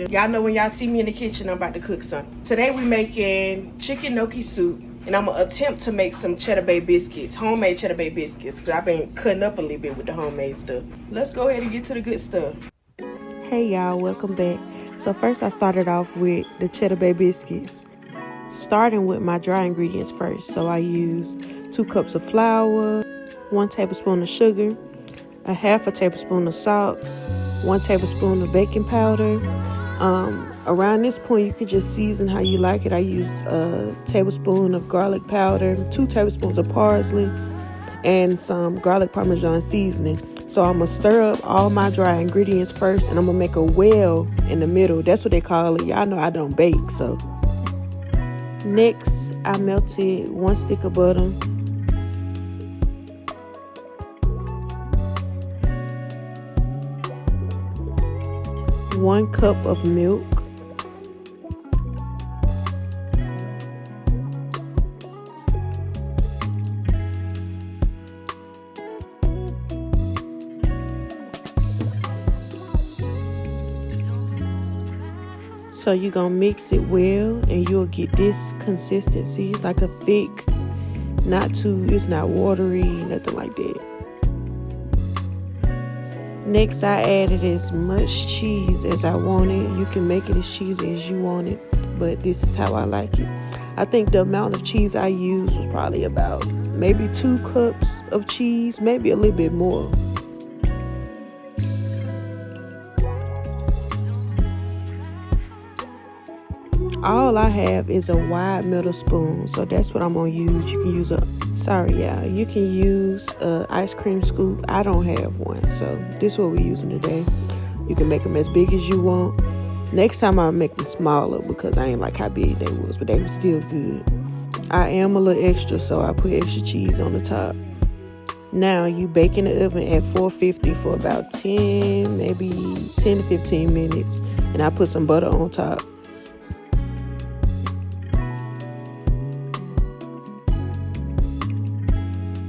Y'all know when y'all see me in the kitchen, I'm about to cook something. Today we making chicken gnocchi soup, and I'm gonna attempt to make some cheddar bay biscuits, homemade cheddar bay biscuits, because I've been cutting up a little bit with the homemade stuff. Let's go ahead and get to the good stuff. Hey y'all, welcome back. So first I started off with the cheddar bay biscuits, starting with my dry ingredients first. So I used 2 cups of flour, 1 tablespoon of sugar, a half a tablespoon of salt, 1 tablespoon of baking powder. Around this point you could just season how you like it. I used a tablespoon of garlic powder, 2 tablespoons of parsley, and some garlic parmesan seasoning. So I'm gonna stir up all my dry ingredients first, and I'm gonna make a well in the middle. That's what they call it. Y'all know I don't bake. So next I melted 1 stick of butter, 1 cup of milk, so you're gonna mix it well and you'll get this consistency. It's like a thick, it's not watery, nothing like that. Next, I added as much cheese as I wanted. You can make it as cheesy as you want it, but this is how I like it. I think the amount of cheese I used was probably about maybe 2 cups of cheese, maybe a little bit more. All I have is a wide metal spoon, so that's what I'm gonna use. You can use you can use a ice cream scoop. I don't have one, so this is what we're using today. You can make them as big as you want. Next time I'll make them smaller because I ain't like how big they was, but they were still good. I am a little extra, so I put extra cheese on the top. Now you bake in the oven at 450 for about 10 to 15 minutes, and I put some butter on top.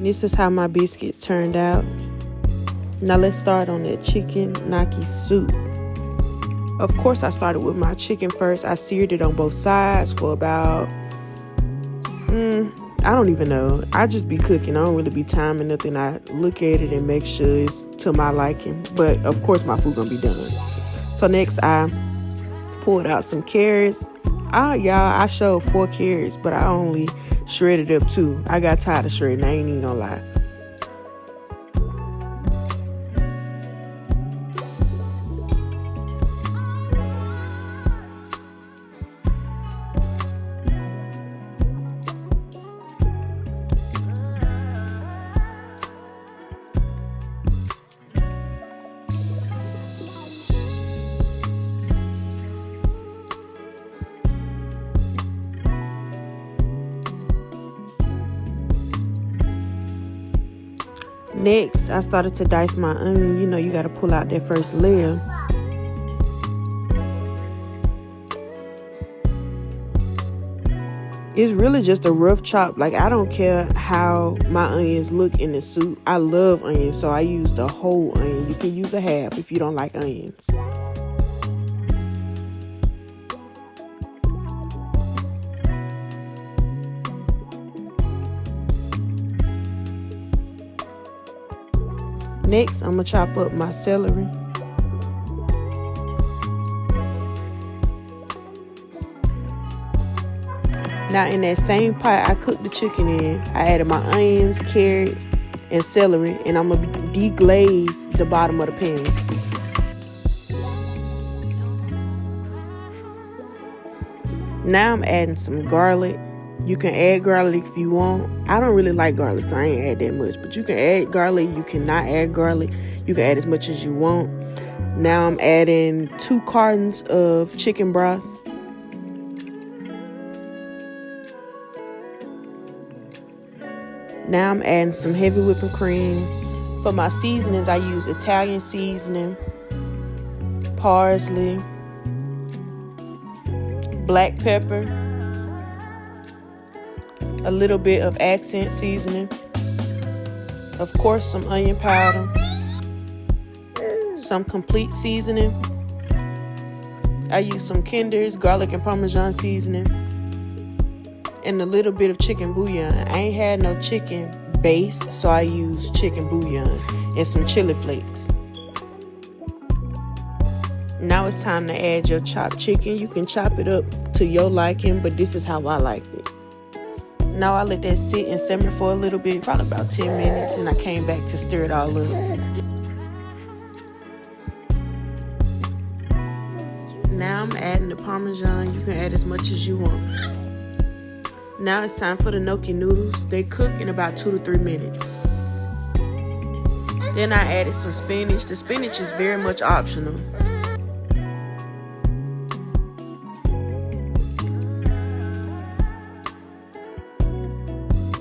This is how my biscuits turned out. Now let's start on that chicken gnocchi soup. Of course, I started with my chicken first. I seared it on both sides for about, I don't even know. I just be cooking. I don't really be timing nothing. I look at it and make sure it's to my liking. But of course, my food gonna be done. So next, I pulled out some carrots. I showed 4 carrots, but I only shredded up 2. I got tired of shredding, I ain't even gonna lie. Next, I started to dice my onion. You know, you got to pull out that first layer. It's really just a rough chop. Like, I don't care how my onions look in the soup. I love onions, so I use the whole onion. You can use a half if you don't like onions. Next, I'm gonna chop up my celery. Now in that same pot I cooked the chicken in, I added my onions, carrots, and celery, and I'm gonna deglaze the bottom of the pan. Now I'm adding some garlic. You can add garlic if you want. I don't really like garlic, so I ain't add that much. But you can add garlic. You cannot add garlic. You can add as much as you want. Now I'm adding 2 cartons of chicken broth. Now I'm adding some heavy whipping cream. For my seasonings, I use Italian seasoning, parsley, black pepper, a little bit of accent seasoning, of course some onion powder, some complete seasoning, I used some Kinders, garlic and Parmesan seasoning, and a little bit of chicken bouillon. I ain't had no chicken base, so I used chicken bouillon and some chili flakes. Now it's time to add your chopped chicken. You can chop it up to your liking, but this is how I like it. Now I let that sit and simmer for a little bit, probably about 10 minutes, and I came back to stir it all up. Now I'm adding the Parmesan. You can add as much as you want. Now it's time for the gnocchi noodles. They cook in about 2 to 3 minutes. Then I added some spinach. The spinach is very much optional.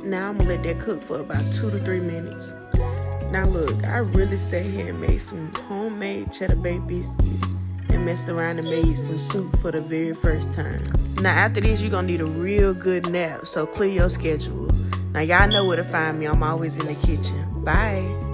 Now I'm gonna let that cook for about 2 to 3 minutes. Now look, I really sat here and made some homemade cheddar bay biscuits and messed around and made some soup for the very first time. Now after this, you're gonna need a real good nap, so clear your schedule. Now y'all know where to find me. I'm always in the kitchen. Bye.